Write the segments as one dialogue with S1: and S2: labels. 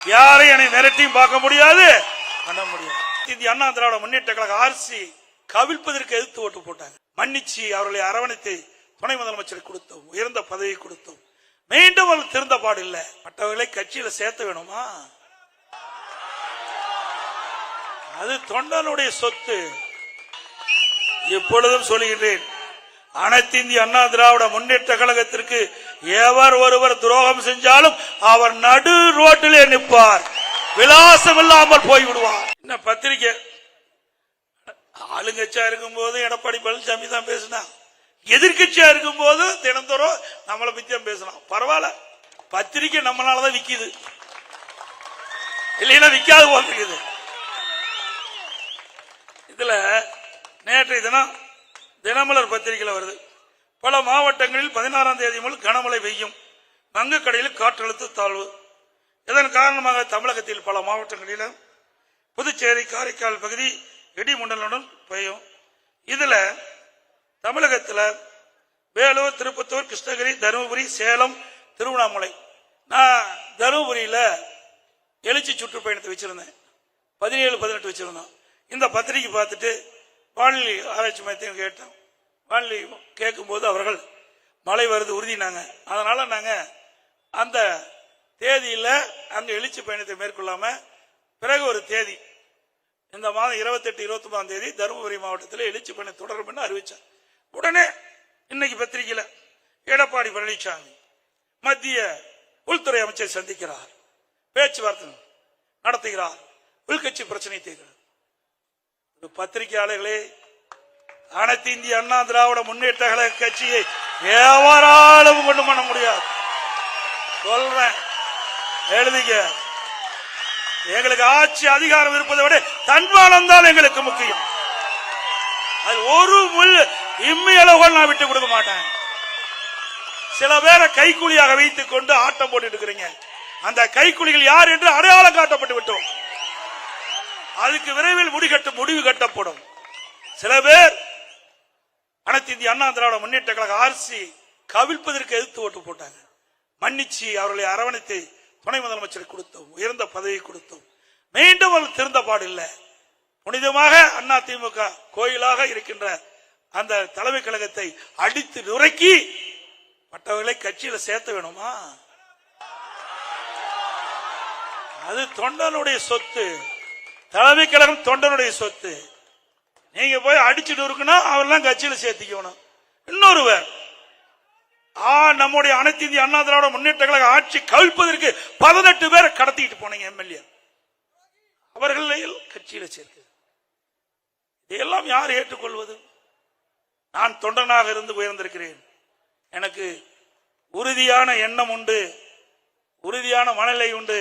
S1: யாரையும் என்னை மிரட்டியும் பார்க்க முடியாது, பண்ண முடியாது. இந்திய அண்ணா திராவிட முன்னேற்ற கழக ஆர்சி கவிழ்ப்பதற்கு எதிர்த்து ஓட்டு போட்டாங்க. மன்னிச்சு அவர்களை அரவணைத்து துணை முதலமைச்சர் கொடுத்தோம், உயர்ந்த பதவி கொடுத்தோம். மீண்டும் அவர்கள் திருந்த பாடு இல்லை. மற்றவர்களை கட்சியில சேர்த்த வேணுமா? அது தொண்டனுடைய சொத்து. எப்பொழுதும் சொல்லுகின்றேன், அனைத்து இந்திய அண்ணா திராவிட முன்னேற்ற கழகத்திற்கு எவர் ஒருவர் துரோகம் செஞ்சாலும் அவர் நடு ரோட்டிலே நிற்பார், விலாசம் இல்லாமல் போய்விடுவார். என்ன பத்திரிகை ஆளுங்கட்சியா இருக்கும் போது எடப்பாடி பழனிசாமி தான் பேசினா, எதிர்கட்சியா இருக்கும் போது தினந்தோறும் நம்மளை பத்தி தான் பேசலாம். பரவாயில்ல, பத்திரிகை நம்மளாலதான் விக்குது, இல்லைன்னா விக்காது போல் இருக்குது. இதுல நேற்றைய தினம் தினமலர் பத்திரிகையில் வருது, பல மாவட்டங்களில் 16ஆம் தேதி முதல் கனமழை பெய்யும், வங்கக்கடையில் காற்றழுத்த தாழ்வு. இதன் காரணமாக தமிழகத்தில் பல மாவட்டங்களிலும் புதுச்சேரி காரைக்கால் பகுதி இடிமுண்டலுடன் பெய்யும். இதுல தமிழகத்தில் வேலூர், திருப்பத்தூர், கிருஷ்ணகிரி, தருமபுரி, சேலம், திருவண்ணாமலை. நான் தருமபுரியில எழுச்சி சுற்றுப்பயணத்தை வச்சிருந்தேன், 17-18 வச்சிருந்தோம். இந்த பத்திரிகை பார்த்துட்டு வானிலை ஆராய்ச்சி மையத்தையும் கேட்டோம். வானிலை கேட்கும் போது அவர்கள் மழை வருது உறுதினாங்க. அதனால நாங்க அந்த தேதியில அங்க எழுச்சி பயணத்தை மேற்கொள்ளாம பிறகு ஒரு தேதி, இந்த மாதம் 28-29ஆம் தேதி தருமபுரி மாவட்டத்தில் எழுச்சி பயணம் தொடரும் என்று அறிவிச்சார். உடனே இன்னைக்கு பத்திரிகையில எடப்பாடி பழனிசாமி மத்திய உள்துறை அமைச்சரை சந்திக்கிறார், பேச்சுவார்த்தை நடத்துகிறார், உள்கட்சி பிரச்சனை தீர்க்கிறார். பத்திரிகையாளர்களே, அனைத்து இந்திய அண்ணா திராவிட முன்னேற்ற கழக கட்சியை எவராலும் கொண்டு பண்ண முடியாது. சொல்றேன், எழுதிக்க. எங்களுக்கு ஆட்சி அதிகாரம் இருப்பதை விட தன்மானம் தான் எங்களுக்கு முக்கியம். அது ஒரு முள் இம்மையளவுகள் நான் விட்டு கொடுக்க மாட்டேன். சில பேரை கைக்கூலியாக வைத்துக் கொண்டு ஆட்டம் போட்டு இருக்கிறீங்க. அந்த கைக்கூலிகள் யார் என்று அடையாளம் காட்டப்பட்டு விட்டோம். அதுக்கு விரைவில் முடிவு கட்டப்படும். சில பேர் அனைத்து இந்திய அண்ணா திராவிட முன்னேற்ற கழக ஆர்சி கவிழ்ப்பதற்கு எதிர்த்து ஓட்டு போட்டாங்க. மன்னிச்சு அவர்களை அரவணைத்து துணை முதலமைச்சர் கொடுத்தோம், உயர்ந்த பதவி கொடுத்தோம். மீண்டும் அவர்கள் திருந்த பாடு இல்லை. புனிதமாக அண்ணா திமுக கோயிலாக இருக்கின்ற அந்த தலைமை கழகத்தை அடித்து நுரைக்கி மற்றவர்களை கட்சியில சேர்த்த வேணுமா? அது தொண்டனுடைய சொத்து. தலைமை கழகம் தொண்டனுடைய சொத்து. நீங்க போய் அடிச்சுட்டு இருக்கணும், அவரெல்லாம் கட்சியில சேர்த்திக்கணும். இன்னொருவர் நம்முடைய அனைத்து இந்திய அண்ணா திராவிட முன்னேற்ற கழக ஆட்சி கவிழ்ப்பதற்கு 18 பேரை கடத்திட்டு போனீங்க எம்எல்ஏ, அவர்களை கட்சியில சேர்க்க. இதையெல்லாம் யார் ஏற்றுக்கொள்வது? நான் தொண்டனாக இருந்து உயர்ந்திருக்கிறேன். எனக்கு உறுதியான எண்ணம் உண்டு, உறுதியான மனநிலை உண்டு.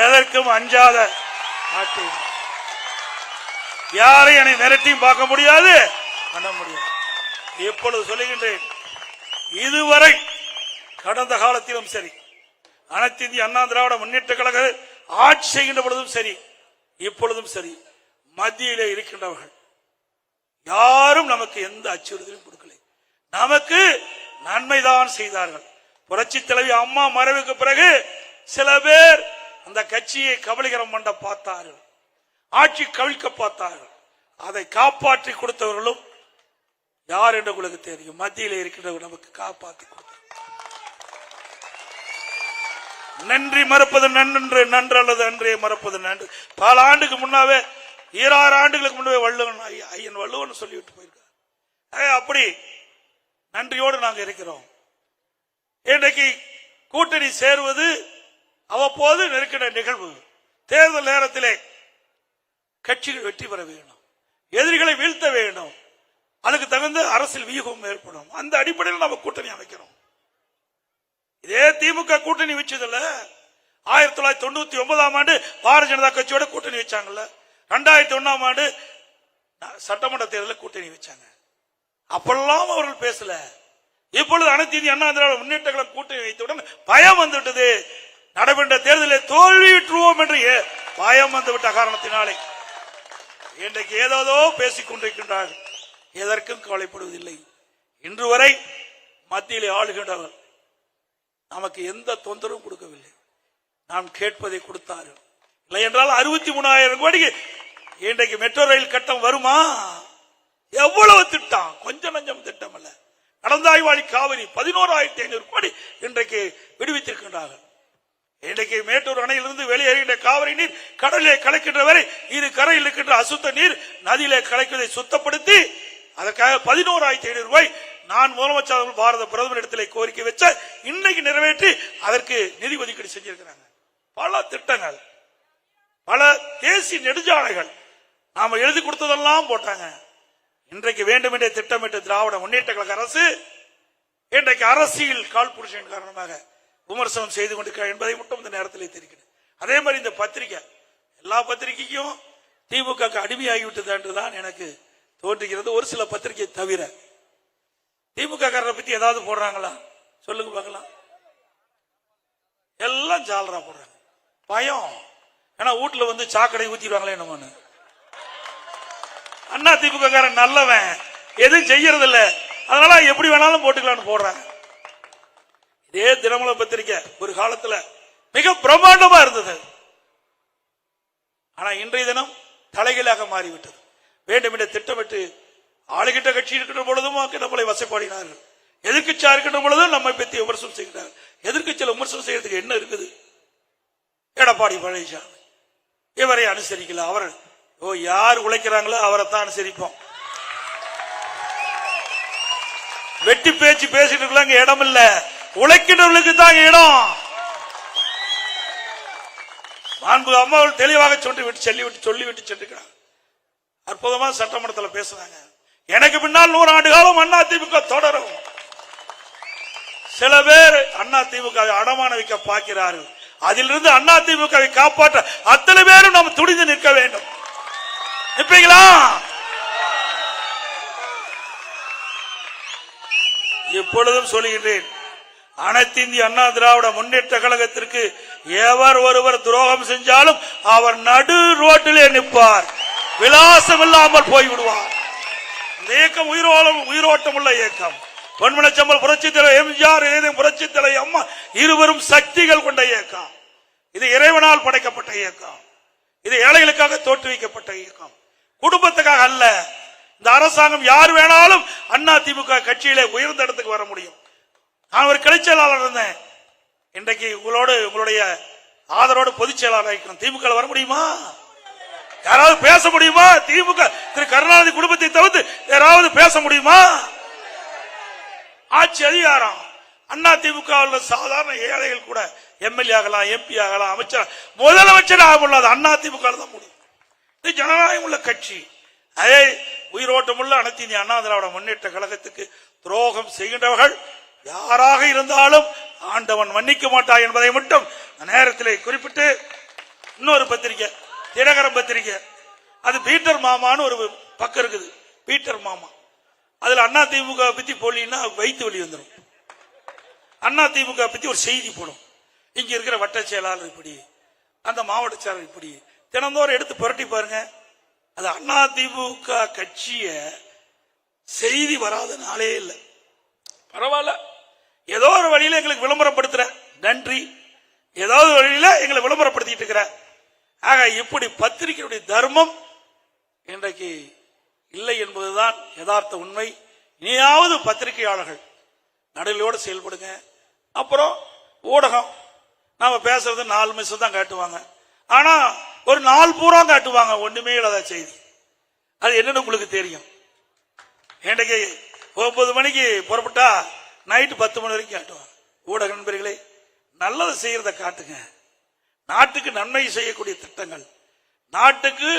S1: எதற்கும் அஞ்சாத நாட்டு, யாரையும் என்னை மிரட்டியும் பார்க்க முடியாது, பண்ண முடியாது. எப்பொழுது சொல்லுகின்றேன், இதுவரை கடந்த காலத்திலும் சரி, அனைத்து இந்திய அண்ணா திராவிட முன்னேற்ற கழக ஆட்சி செய்கின்ற பொழுதும் சரி, இப்பொழுதும் சரி, மத்தியிலே இருக்கின்றவர்கள் யாரும் நமக்கு எந்த அச்சுறுத்தலும் கொடுக்கல. நமக்கு நன்மைதான் செய்தார்கள். புரட்சி தலைவி அம்மா மறைவுக்கு பிறகு சில பேர் அந்த கட்சியை கபலீகரம் பண்ண பார்த்தார்கள், ஆட்சி கவிழ்க்க பார்த்தார்கள். அதை காப்பாற்றி கொடுத்தவர்களும் யார் என்று உங்களுக்கு தெரியும். மத்தியில் இருக்கின்றவர் நமக்கு காப்பாற்றி கொடுத்தார். நன்றி மறப்பது நன்று, நன்று அல்லது அன்றே மறப்பது நன்று. பல ஆண்டுக்கு முன்னாவே, 26 ஆண்டுகளுக்கு முன்னே வள்ளுவன், ஐயன் வள்ளுவன் சொல்லிவிட்டு போயிருக்கார். அப்படி நன்றியோடு நாங்க இருக்கிறோம். இன்றைக்கு கூட்டணி சேருவது அவ்வப்போது நெருக்கிற நிகழ்வு. தேர்தல் நேரத்திலே கட்சிகள் வெற்றி பெற வேண்டும், எதிரிகளை வீழ்த்த வேண்டும், அதுக்கு தகுந்த அரசியல் வியூகம் ஏற்படும். அந்த அடிப்படையில் நம்ம கூட்டணி அமைக்கிறோம். இதே திமுக கூட்டணி வச்சதில்ல. 1999ஆம் ஆண்டு பாரதிய ஜனதா கட்சியோட கூட்டணி வச்சாங்கல்ல. 2001ஆம் ஆண்டு சட்டமன்ற தேர்தலில் கூட்டணி வச்சாங்க. அப்பெல்லாம் அவர்கள் பேசல. இப்பொழுது அனைத்து இந்திய அண்ணா திராவிட முன்னேற்ற கழகம் கூட்டணி வைத்தவுடன் பயம் வந்துவிட்டது. நடைபெற்ற தேர்தலில் தோல்வியுற்றுவோம் என்று பயம் வந்துவிட்ட காரணத்தினாலே இன்றைக்கு ஏதோ பேசிக் கொண்டிருக்கின்றார்கள். எதற்கும் கவலைப்படுவதில்லை. இன்று வரை மத்தியிலே ஆளுகின்றவர் நமக்கு எந்த தொந்தரவும் கொடுக்கவில்லை. நாம் கேட்பதை கொடுத்தார்கள். இல்லை என்றால் 63,000 கோடிக்கு இன்றைக்கு மெட்ரோ ரயில் கட்டம் வருமா? எவ்வளவு திட்டம், கொஞ்சம் நஞ்சம் திட்டம் அல்ல. நடந்தாய்வாளி காவிரி 11,500 கோடி இன்றைக்கு விடுவித்திருக்கின்றார்கள். இன்றைக்கு மேட்டூர் அணையிலிருந்து வெளியேறுகின்ற காவிரி நீர் கடலிலே கலக்கின்ற வரை இரு கரையில் இருக்கின்ற அசுத்த நீர் நதியிலே கலக்குவதை சுத்தப்படுத்தி அதற்காக 11,500 ரூபாய் நான் முதலமைச்சர் பாரத பிரதமர் இடத்திலே கோரிக்கை வச்ச இன்னைக்கு நிறைவேற்றி அதற்கு நிதி ஒதுக்கீடு செஞ்சிருக்கிறாங்க. பல திட்டங்கள், பல தேசிய நெடுஞ்சாலைகள் நாம எழுதி கொடுத்ததெல்லாம் போட்டாங்க. இன்றைக்கு வேண்டுமென்றே திட்டமிட்டு திராவிட முன்னேற்ற கழக அரசு இன்றைக்கு அரசியல் காழ்ப்புணர்ச்சியின் காரணமாக விமர்சனம் செய்து கொண்டிருக்கிறார் என்பதை மட்டும் இந்த நேரத்தில் தெரிகிறது. அதே மாதிரி இந்த பத்திரிகை, எல்லா பத்திரிகைக்கும் திமுக அடிமையாகிவிட்டது என்றுதான் எனக்கு தோன்றுகிறது. ஒரு சில பத்திரிகை தவிர திமுக காரரை பத்தி ஏதாவது போடுறாங்களா சொல்லுங்க பார்க்கலாம். எல்லாம் ஜாலரா போடுறாங்க. பயம், ஏன்னா வீட்டுல வந்து சாக்கடை ஊத்திடுவாங்களே என்னமோன்னு. அண்ணா திமுக காரன் நல்லவன், எதுவும் செய்யறது இல்ல, அதனால எப்படி வேணாலும் போட்டுக்கலாம்னு போடுறாங்க. இதே தினமலர் பத்திரிகை ஒரு காலத்துல மிக பிரம்மாண்டமா இருந்தது. ஆனா இன்றைய தினம் தலைகளாக மாறிவிட்டது. வேண்டுமென்ற திட்டமிட்டு ஆளுகிட்ட கட்சி இருக்கின்ற பொழுதும் நம்மளை வசைப்பாடினார்கள், எதிர்கட்சியா இருக்கின்ற பொழுதும் நம்மை பற்றி விமர்சனம் செய்கிறார்கள். எதிர்கட்சியில் விமர்சனம் செய்யறதுக்கு என்ன இருக்குது? எடப்பாடி பழனிசாமி இவரை அனுசரிக்கல, அவர் யார் உழைக்கிறாங்களோ அவரை தான் அனுசரிப்போம். வெட்டி பேச்சு பேசிட்டு இருக்கலாம், இடம் இல்ல, உழைக்கின்றவர்களுக்கு தான் இடம். மாண்பு அம்மாவில் தெளிவாக சொல்லிவிட்டு சென்றுக்கிறார். அற்புதமா சட்டமன்றத்தில் பேசுறாங்க. எனக்கு பின்னால் 100 ஆண்டு காலம் அண்ணா திமுக தொடரும். சில பேர் அண்ணா திமுக அடமான வைக்க பார்க்கிறார்கள். அதிலிருந்து அண்ணா திமுகவை காப்பாற்ற அத்தனை பேரும் நாம் துணிந்து நிற்க வேண்டும். நிற்பீங்களா? இப்பொழுதும் சொல்லுகின்றேன், அனைத்து இந்திய அண்ணா திராவிட முன்னேற்ற கழகத்திற்கு எவர் ஒருவர் துரோகம் செஞ்சாலும் அவர் நடு ரோட்டிலே நிற்பார், விலாசம் இல்லாமல் போய்விடுவார். இந்த இயக்கம் உயிரோட்டம் உள்ள இயக்கம். பொன்மனச்சம்பல் புரட்சி தலைவர் எம்ஜிஆர், புரட்சி தலைவர் அம்மா இருவரும் சக்திகள் கொண்ட இயக்கம். இது இறைவனால் படைக்கப்பட்ட இயக்கம். இது ஏழைகளுக்காக தோற்றுவிக்கப்பட்ட இயக்கம், குடும்பத்துக்காக அல்ல. இந்த அரசாங்கம் யார் வேணாலும் அண்ணா திமுக கட்சியிலே உயர்ந்த இடத்துக்கு வர முடியும். நான் ஒரு கிளை செயலாளர் இருந்தேன், இன்றைக்கு உங்களுடைய ஆதரவோடு பொதுச் செயலாளர் திமுக வர முடியுமா? யாராவது பேச முடியுமா? திமுக திரு கருணாநிதி குடும்பத்தை தவிர்த்து யாராவது பேச முடியுமா? ஆட்சி அதிகாரம் அண்ணா திமுக சாதாரண ஏழைகள் கூட எம்எல்ஏ ஆகலாம், எம்பி ஆகலாம், அமைச்சர், முதலமைச்சர் ஆக முடியாது, அண்ணா திமுக தான் முடியும். இது ஜனநாயகம் உள்ள கட்சி. அதே உயிரோட்டம் உள்ள அனைத்து இந்திய அண்ணா திராவிட முன்னேற்ற கழகத்துக்கு துரோகம் செய்கின்றவர்கள் யாராக இருந்தாலும் ஆண்டவன் மன்னிக்க மாட்டார் என்பதை மட்டும் நேரத்தில் குறிப்பிட்டு, இன்னொரு பத்திரிகை தினகரன் பத்திரிகை, அது பீட்டர் மாமான்னு ஒரு பக்கம் இருக்குது. பீட்டர் மாமா அதுல அண்ணா திமுக பத்தி போலின்னா வயிற்று வலி வந்துடும். அண்ணா திமுக பத்தி ஒரு செய்தி போடும். இங்க இருக்கிற வட்ட செயலாளர் இப்படி, அந்த மாவட்ட செயலாளர் இப்படி, தினந்தோறும் எடுத்து புரட்டி பாருங்க. அது அண்ணா திமுக கட்சிய செய்தி வராத நாளே இல்லை. பரவாயில்ல, ஏதோ ஒரு வழியில எங்களுக்கு விளம்பரப்படுத்துற, நன்றி. ஏதாவது வழியில எங்களை விளம்பரப்படுத்திட்டு இருக்கிற. ஆக இப்படி பத்திரிகையுடைய தர்மம் இன்றைக்கு இல்லை என்பதுதான் யதார்த்த உண்மை. இனியாவது பத்திரிகையாளர்கள் நடுநிலையோடு செயல்படுங்க. அப்புறம் ஊடகம் நாம பேசுறது 4 நிமிஷம் தான் காட்டுவாங்க, ஆனா ஒரு நாள் பூரா காட்டுவாங்க ஒண்ணுமே இல்லாத செய்தி. அது என்னன்னு உங்களுக்கு தெரியும். இன்றைக்கு 9 மணிக்கு புறப்பட்டா நைட்டு 10 மணி வரைக்கும் காட்டுவாங்க. ஊடக நண்பர்களே, நல்லதை செய்யறத காட்டுங்க. நாட்டுக்கு நன்மை செய்யக்கூடிய திட்டங்கள், நாட்டுக்கு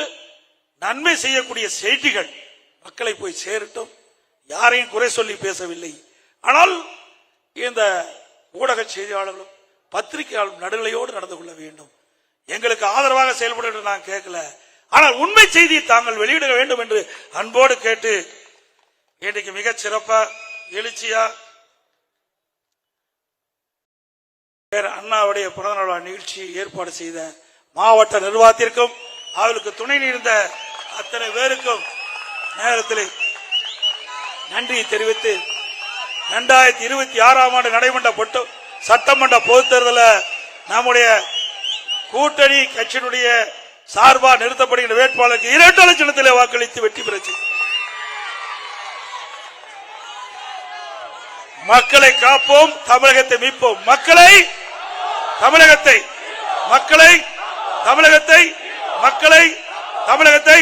S1: நன்மை செய்யக்கூடிய செய்திகள் மக்களை போய் சேரட்டும். யாரையும் குறை சொல்லி பேசவில்லை. ஆனால் இந்த ஊடக செய்தியாளர்களும் பத்திரிகையாளர்களும் நடுநிலையோடு நடந்து கொள்ள வேண்டும். எங்களுக்கு ஆதரவாக செயல்பட நான் கேட்கல, ஆனால் உண்மை செய்தியை தாங்கள் வெளியிட வேண்டும் என்று அன்போடு கேட்டு, இன்றைக்கு மிக சிறப்பா எழுச்சியா அண்ணாவுடைய பிறந்தநாள் நிகழ்ச்சியை ஏற்பாடு செய்த மாவட்ட நிர்வாகத்திற்கும் அவர்களுக்கு துணை நின்ற அத்தனை பேருக்கும் நேரத்தில் நன்றி தெரிவித்து, 2026 ஆண்டு நடைபெற்ற சட்டமன்ற பொதுத் தேர்தலில் நம்முடைய கூட்டணி கட்சியினுடைய சார்பா நிறுத்தப்படுகின்ற வேட்பாளருக்கு இரட்டை சின்னத்திலே வாக்களித்து வெற்றி பெறச்சு. மக்களை காப்போம், தமிழகத்தை மீட்போம். மக்களை தமிழகத்தை மக்களை தமிழகத்தை மக்களை தமிழகத்தை.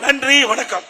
S1: நன்றி, வணக்கம்.